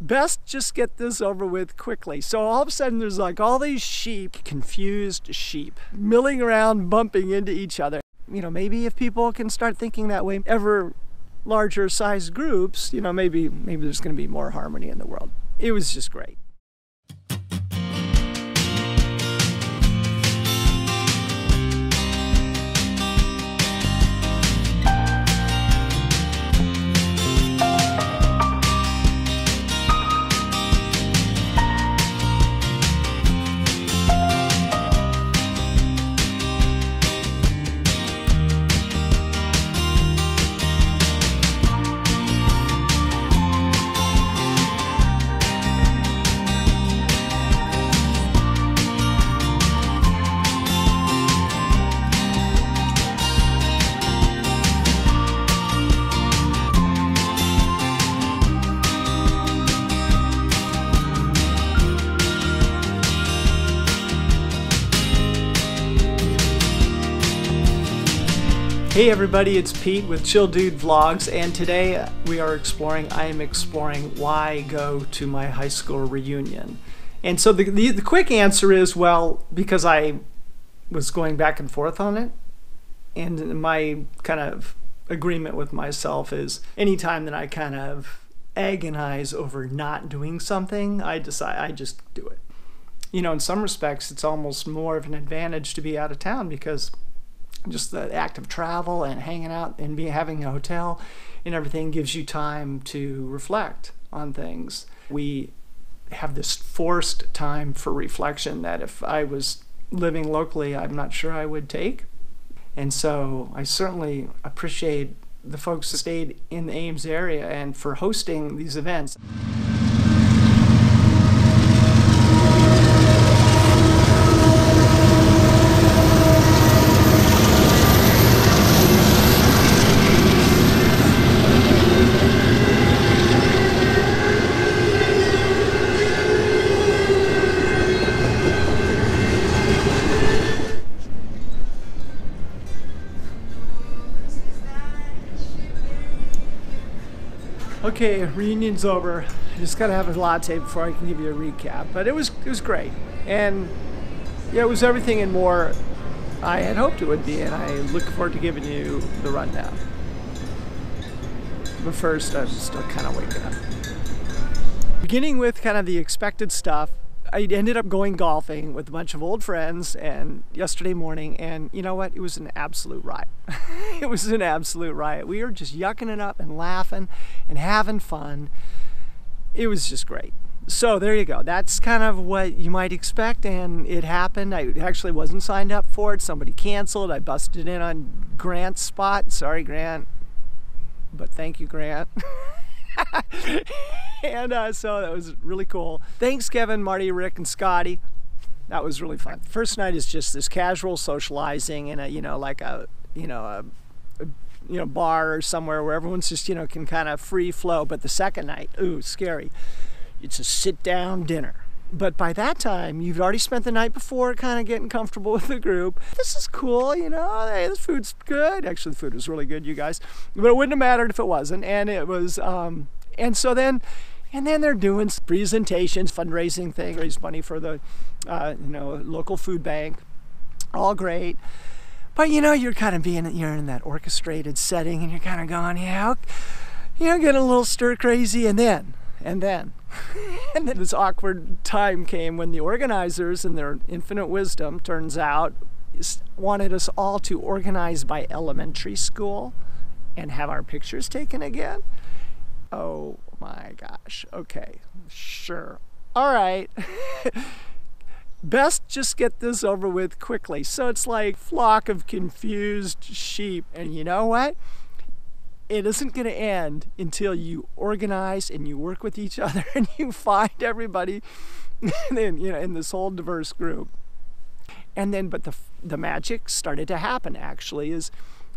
Best just get this over with quickly. So all of a sudden there's like all these sheep, confused sheep, milling around, bumping into each other. You know, maybe if people can start thinking that way, ever larger size groups, you know, maybe there's going to be more harmony in the world. It was just great. Hey everybody, it's Pete with Chilldudevlogs, and today I am exploring why go to my high school reunion. And so the quick answer is, well, because I was going back and forth on it, and my kind of agreement with myself is anytime that I kind of agonize over not doing something, I just do it. You know, in some respects, it's almost more of an advantage to be out of town because just the act of travel and hanging out and having a hotel and everything gives you time to reflect on things. We have this forced time for reflection that if I was living locally, I'm not sure I would take. And so I certainly appreciate the folks that stayed in the Ames area and for hosting these events. Okay, reunion's over. I just gotta have a latte before I can give you a recap. But it was great, and yeah, it was everything and more I had hoped it would be, and I look forward to giving you the rundown. But first, I'm still kind of waking up. Beginning with kind of the expected stuff, I ended up going golfing with a bunch of old friends and yesterday morning, and you know what? It was an absolute riot. It was an absolute riot. We were just yucking it up and laughing and having fun. It was just great. So there you go. That's kind of what you might expect, and it happened. I actually wasn't signed up for it. Somebody canceled. I busted in on Grant's spot. Sorry, Grant, but thank you, Grant. And so that was really cool. Thanks, Kevin, Marty, Rick, and Scotty. That was really fun. First night is just this casual socializing in a bar or somewhere where everyone's just can kind of free flow. But the second night, ooh, scary. It's a sit-down dinner. But by that time, you've already spent the night before kind of getting comfortable with the group. This is cool, hey, this food's good. Actually, the food was really good, you guys. But it wouldn't have mattered if it wasn't. And it was, and then they're doing presentations, fundraising thing, raise money for the, local food bank. All great. But, you're kind of you're in that orchestrated setting and you're kind of going, getting a little stir crazy. And then this awkward time came when the organizers, in their infinite wisdom, turns out, wanted us all to organize by elementary school and have our pictures taken again. Oh my gosh. Okay, sure. All right. Best just get this over with quickly. So it's like flock of confused sheep. And you know what? It isn't going to end until you organize and you work with each other and you find everybody in this whole diverse group. And then, but the magic started to happen actually is,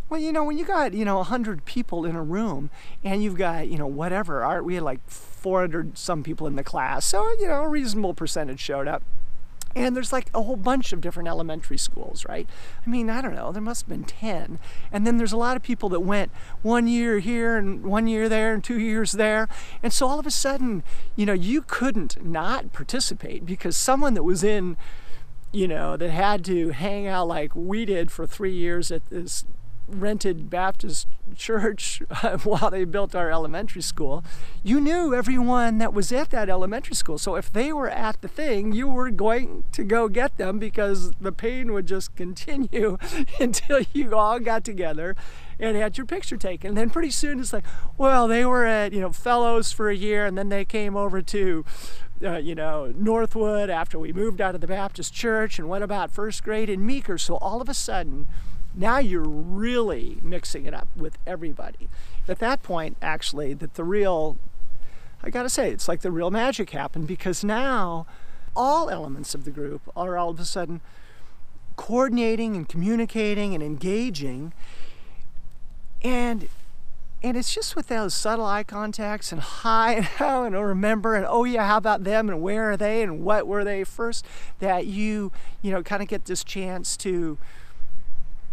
well, when you got, 100 people in a room and you've got, we had like 400 some people in the class. So, a reasonable percentage showed up. And there's like a whole bunch of different elementary schools, right? I mean, I don't know, there must have been 10. And then there's a lot of people that went 1 year here and 1 year there and 2 years there. And so all of a sudden, you know, you couldn't not participate because someone that was in, you know, that had to hang out like we did for 3 years at this rented Baptist church while they built our elementary school, you knew everyone that was at that elementary school. So if they were at the thing, you were going to go get them because the pain would just continue until you all got together and had your picture taken. And then pretty soon it's like, well, they were at, you know, Fellows for a year, and then they came over to you know, Northwood after we moved out of the Baptist church, and what about first grade in Meeker? So all of a sudden, now you're really mixing it up with everybody. At that point, actually, that the real, I gotta say, it's like the real magic happened, because now all elements of the group are all of a sudden coordinating and communicating and engaging. And it's just with those subtle eye contacts and hi and how and remember and oh yeah, how about them and where are they and what were they first, that you know, kind of get this chance to,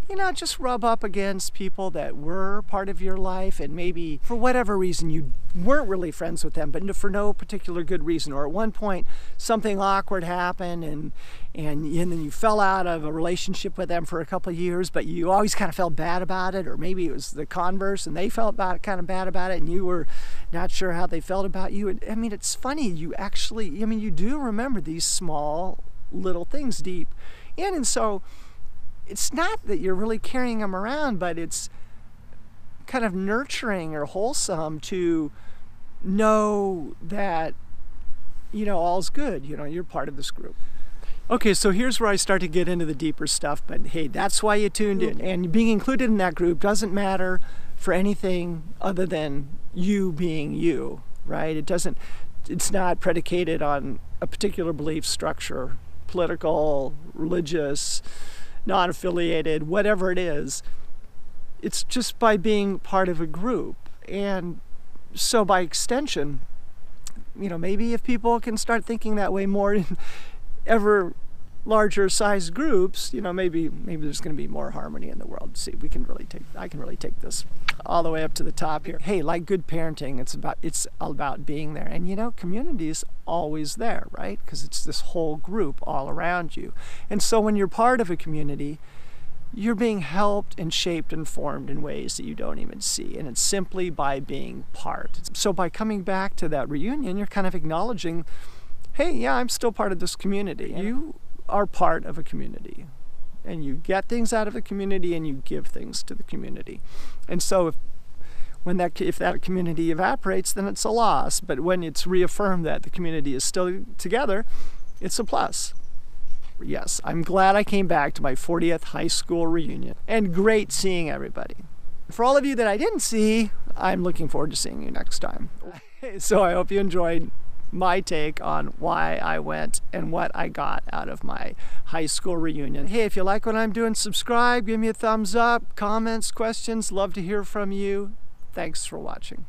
you know, just rub up against people that were part of your life, and maybe for whatever reason you weren't really friends with them, but for no particular good reason, or at one point something awkward happened and then you fell out of a relationship with them for a couple of years, but you always kind of felt bad about it, or maybe it was the converse and they felt kind of bad about it and you were not sure how they felt about you. I mean, it's funny, you actually, I mean, you do remember these small little things deep in, and so it's not that you're really carrying them around, but it's kind of nurturing or wholesome to know that, you know, all's good, you know, you're part of this group. Okay, so here's where I start to get into the deeper stuff, but hey, that's why you tuned in. And being included in that group doesn't matter for anything other than you being you, right? It's not predicated on a particular belief structure, political, religious, non-affiliated, whatever it is. It's just by being part of a group. And so by extension, you know, maybe if people can start thinking that way more in ever larger size groups, you know, maybe there's going to be more harmony in the world. See, I can really take this all the way up to the top here. Hey, like good parenting, it's all about being there. And you know, community is always there, right? Because it's this whole group all around you. And so when you're part of a community, you're being helped and shaped and formed in ways that you don't even see. And it's simply by being part. So by coming back to that reunion, you're kind of acknowledging, hey, yeah, I'm still part of this community. You are part of a community, and you get things out of the community and you give things to the community. And so if that community evaporates, then it's a loss. But when it's reaffirmed that the community is still together, it's a plus. Yes, I'm glad I came back to my 40th high school reunion, and great seeing everybody. For all of you that I didn't see, I'm looking forward to seeing you next time. So I hope you enjoyed my take on why I went and what I got out of my high school reunion. Hey, if you like what I'm doing, subscribe, give me a thumbs up, comments, questions, love to hear from you. Thanks for watching.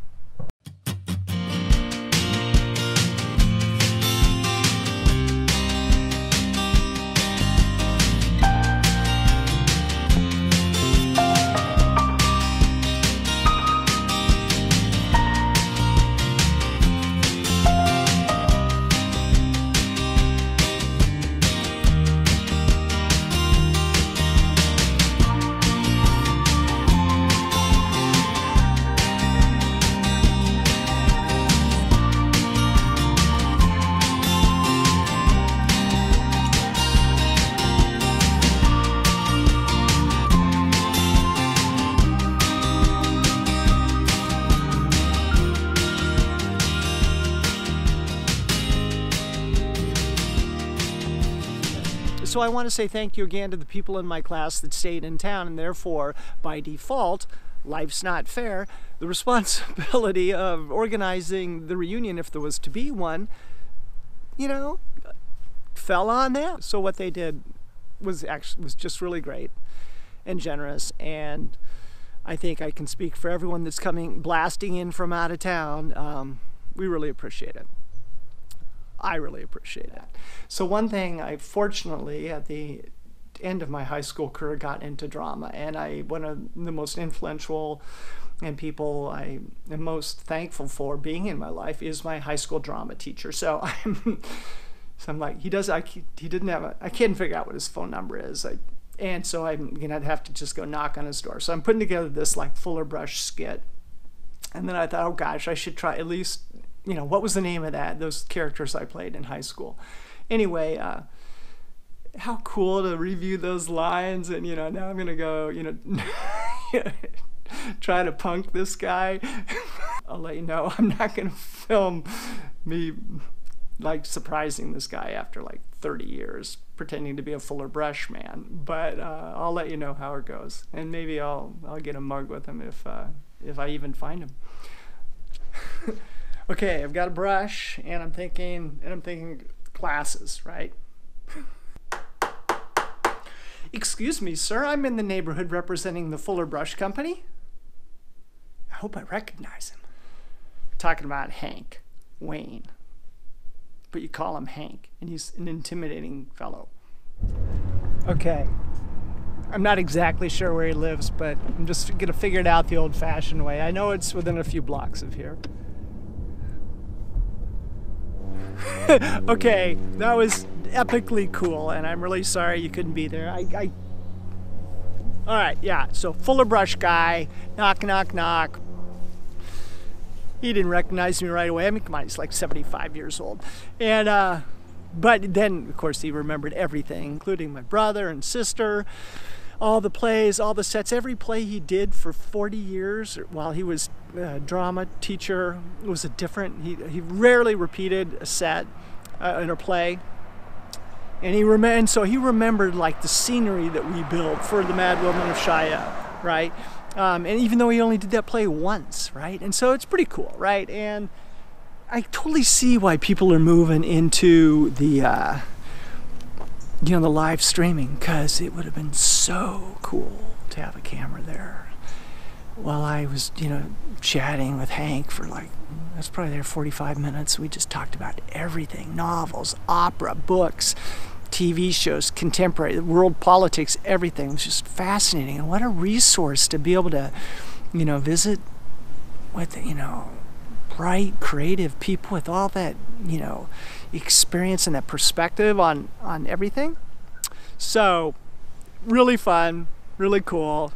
So I want to say thank you again to the people in my class that stayed in town, and therefore, by default, life's not fair. The responsibility of organizing the reunion, if there was to be one, you know, fell on them. So what they did was just really great and generous, and I think I can speak for everyone that's coming blasting in from out of town. We really appreciate it. I really appreciate that. So one thing I fortunately at the end of my high school career got into drama, and one of the most influential and people I am most thankful for being in my life is my high school drama teacher. So I'm like, he didn't have I can't figure out what his phone number is. And so I'm gonna have to just go knock on his door. So I'm putting together this like Fuller Brush skit, and then I thought, oh gosh, I should try at least, what was the name of those characters I played in high school. Anyway, how cool to review those lines, and now I'm gonna go try to punk this guy. I'll let you know, I'm not gonna film me like surprising this guy after like 30 years pretending to be a Fuller Brush man, but I'll let you know how it goes, and maybe I'll get a mug with him if I even find him. Okay, I've got a brush, and I'm thinking glasses, right? Excuse me, sir, I'm in the neighborhood representing the Fuller Brush Company. I hope I recognize him. Talking about Hank Wayne, but you call him Hank, and he's an intimidating fellow. Okay, I'm not exactly sure where he lives, but I'm just gonna figure it out the old-fashioned way. I know it's within a few blocks of here. Okay, that was epically cool, and I'm really sorry you couldn't be there. All right, yeah, so Fuller Brush guy, knock, knock, knock. He didn't recognize me right away. I mean, come on, he's like 75 years old. And, but then, of course, he remembered everything, including my brother and sister, all the plays, all the sets, every play he did for 40 years while he was a drama teacher was a different, he rarely repeated a set in a play. And so he remembered like the scenery that we built for the Mad Woman of Shia, right? And even though he only did that play once, right? And so it's pretty cool, right? And I totally see why people are moving into the, the live streaming, because it would have been so cool to have a camera there while I was, chatting with Hank for like, I was probably there 45 minutes. We just talked about everything: novels, opera, books, TV shows, contemporary, world politics, everything. It was just fascinating. And what a resource to be able to, visit with, bright, creative people with all that, experience and that perspective on everything. So, really fun, really cool.